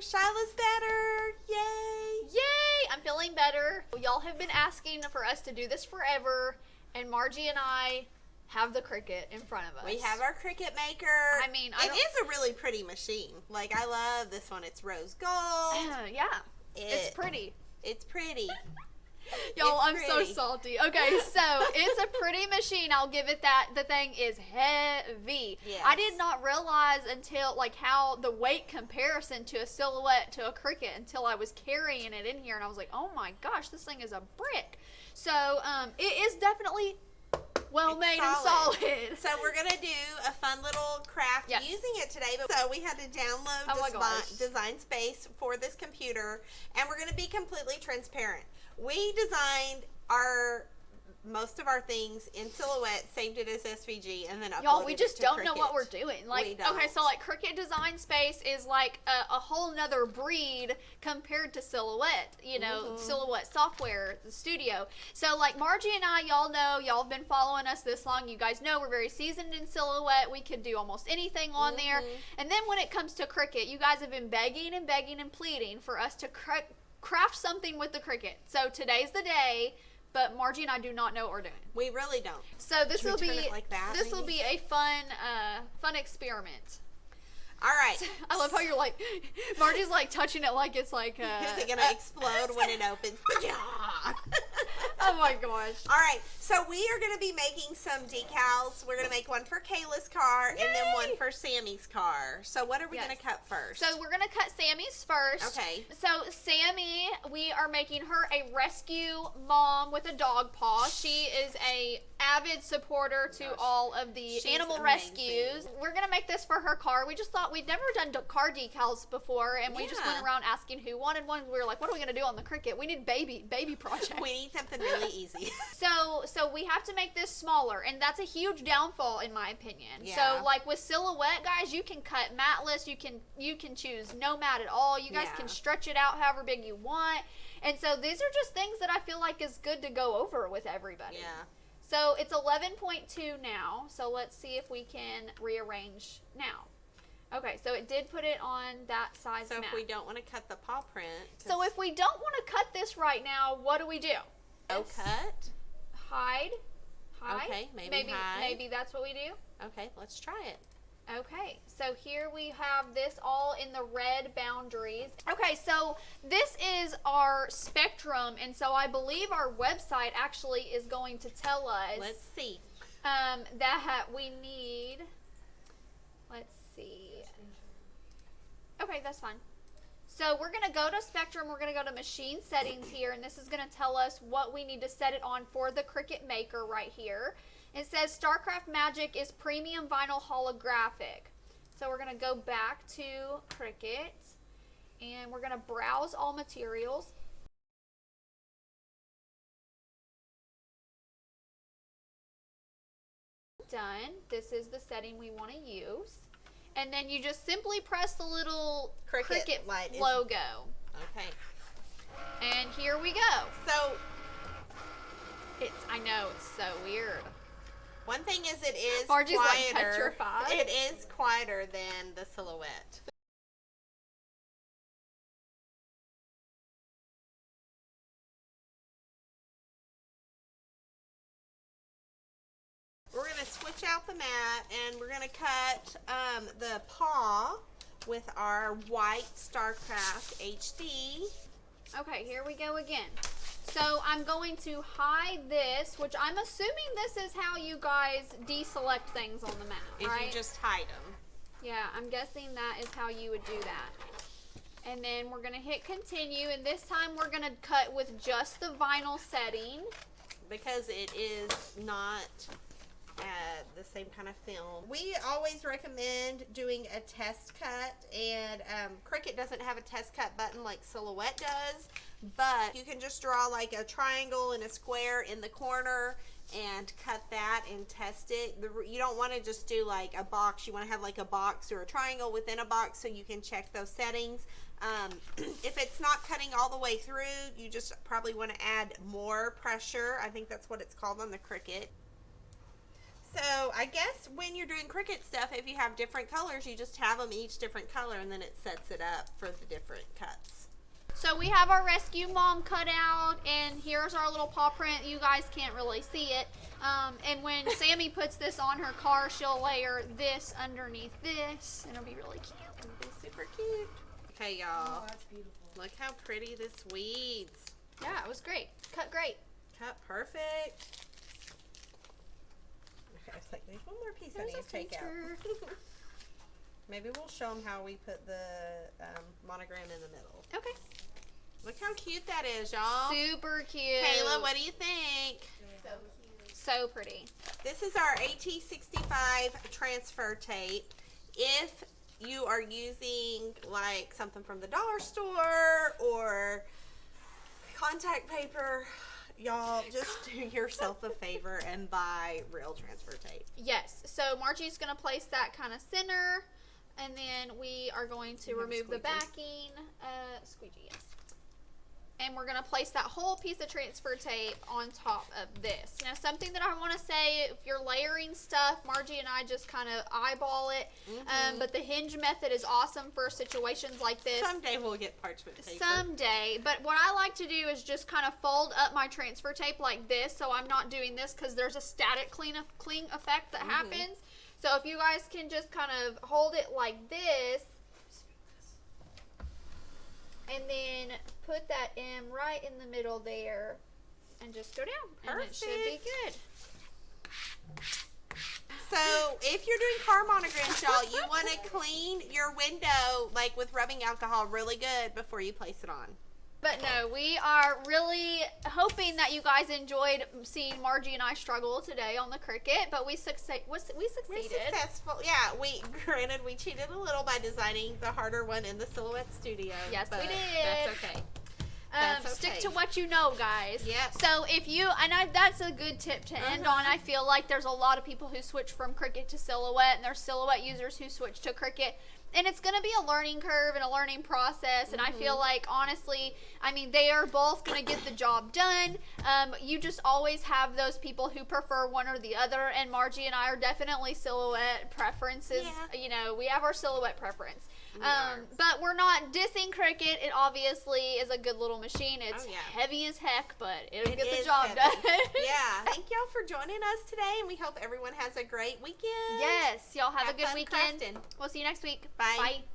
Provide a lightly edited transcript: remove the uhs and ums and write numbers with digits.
Shyla's better. Yay. Yay! I'm feeling better. Y'all have been asking for us to do this forever, and Margie and I have the Cricut in front of us. We have our Cricut Maker. I mean, it is a really pretty machine. Like, I love this one. It's rose gold. Yeah. It's pretty. It's pretty. Y'all, I'm so salty. Okay, so it's a pretty machine. I'll give it that. The thing is heavy. Yes. I did not realize until, like, how the weight comparison to a Silhouette to a Cricut until I was carrying it in here, and I was like, oh my gosh, this thing is a brick. So, it is definitely well made and solid. So we're going to do a fun little craft using it today. So we had to download Design Space for this computer, and we're going to be completely transparent. We designed most of our things in Silhouette, saved it as SVG, and then uploaded it to Cricut. Y'all, we just don't know what we're doing. Like, okay, so like Cricut Design Space is like a whole nother breed compared to Silhouette, you know, Silhouette software, the studio. So like Margie and I, y'all know, y'all have been following us this long. You guys know we're very seasoned in Silhouette. We could do almost anything on there. And then when it comes to Cricut, you guys have been begging and begging and pleading for us to craft something with the Cricut. So today's the day. But Margie and I do not know what we're doing. We really don't. So this will be a fun experiment. All right. I love how you're like, Margie's like touching it like it's like is it gonna explode when it opens? Oh my gosh. All right, so we are gonna be making some decals. We're gonna make one for Kayla's car and then one for Sammy's car. So what are we gonna cut first? So we're gonna cut Sammy's first. Okay. So Sammy, we are making her a rescue mom with a dog paw. She is a avid supporter to all of the animal rescues. We're gonna make this for her car. We just thought we'd never done car decals before, and we just went around asking who wanted one. We were like, what are we gonna do on the Cricut? We need baby projects. We need something really easy. So we have to make this smaller, and that's a huge downfall in my opinion. Yeah. So like with Silhouette, guys, you can cut matless. You can choose no mat at all. You guys can stretch it out however big you want. And so these are just things that I feel like is good to go over with everybody. Yeah. So it's 11.2 now. So let's see if we can rearrange now. Okay, so it did put it on that size mat. So if we don't want to cut the paw print. So if we don't want to cut this right now, what do we do? No cut. Hide. Okay, maybe hide. Maybe that's what we do. Okay, let's try it. Okay, so here we have this all in the red boundaries. Okay, so this is our spectrum, and so I believe our website actually is going to tell us. Let's see. That we need. Let's see. Okay, that's fine. So we're going to go to Spectrum, we're going to go to Machine Settings here, and this is going to tell us what we need to set it on for the Cricut Maker right here. It says StarCraft Magic is premium vinyl holographic. So we're going to go back to Cricut, and we're going to browse all materials. Done. This is the setting we want to use. And then you just simply press the little Cricut logo. Okay. And here we go. So, I know, it's so weird. One thing is it is Margie's quieter. like petrified. It is quieter than the Silhouette. We're going to switch out the mat, and we're going to cut the paw with our white StarCraft HD. Okay, here we go again. So I'm going to hide this, which I'm assuming this is how you guys deselect things on the mat, right? If you just hide them. Yeah, I'm guessing that is how you would do that. And then we're going to hit continue, and this time we're going to cut with just the vinyl setting. Because it is not the same kind of film. We always recommend doing a test cut, and Cricut doesn't have a test cut button like Silhouette does, but you can just draw like a triangle and a square in the corner and cut that and test it. You don't want to just do like a box. You want to have like a box or a triangle within a box so you can check those settings. If it's not cutting all the way through, you just probably want to add more pressure. I think that's what it's called on the Cricut. So I guess when you're doing Cricut stuff, if you have different colors, you just have them each different color, and then it sets it up for the different cuts. So we have our rescue mom cut out, and here's our little paw print. You guys can't really see it. And when Sammy puts this on her car, she'll layer this underneath this, and it'll be really cute. It'll be super cute. Okay, y'all. Oh, that's beautiful. Look how pretty this weeds. Yeah, it was great. Cut great. Cut perfect. Okay, it's like there's one more piece I need to take out. Maybe we'll show them how we put the monogram in the middle. Okay. Look how cute that is, y'all. Super cute. Kayla, what do you think? So cute. So pretty. This is our AT65 transfer tape. If you are using like something from the dollar store or contact paper, y'all just do yourself a favor and buy real transfer tape. Yes. So Margie's going to place that kind of center, and then we are going to remove the backing. Squeegee, yes. And we're going to place that whole piece of transfer tape on top of this. Now, something that I want to say, if you're layering stuff, Margie and I just kind of eyeball it. But the hinge method is awesome for situations like this. Someday we'll get parchment paper. Someday. But what I like to do is just kind of fold up my transfer tape like this, so I'm not doing this because there's a static cling effect that happens. So if you guys can just kind of hold it like this, and then put that M right in the middle there, and just go down. Perfect. And it should be good. So if you're doing car monograms, y'all, you want to clean your window like with rubbing alcohol really good before you place it on. But no, we are really hoping that you guys enjoyed seeing Margie and I struggle today on the Cricut, but we succeeded. We're successful. Yeah, granted we cheated a little by designing the harder one in the Silhouette Studio. Yes, we did. That's okay. That's okay. Stick to what you know, guys. Yep. So if you, that's a good tip to end on. I feel like there's a lot of people who switch from Cricut to Silhouette, and there's Silhouette users who switch to Cricut. And it's going to be a learning curve and a learning process. And I feel like, honestly, they are both going to get the job done. You just always have those people who prefer one or the other. And Margie and I are definitely Silhouette preferences. Yeah. You know, we have our Silhouette preference. But we're not dissing Cricut. It obviously is a good little machine. It's heavy as heck, but it'll get the job done. Yeah. Thank y'all for joining us today, and we hope everyone has a great weekend. Yes. Y'all have a good fun weekend. crafting. We'll see you next week. Bye. Bye.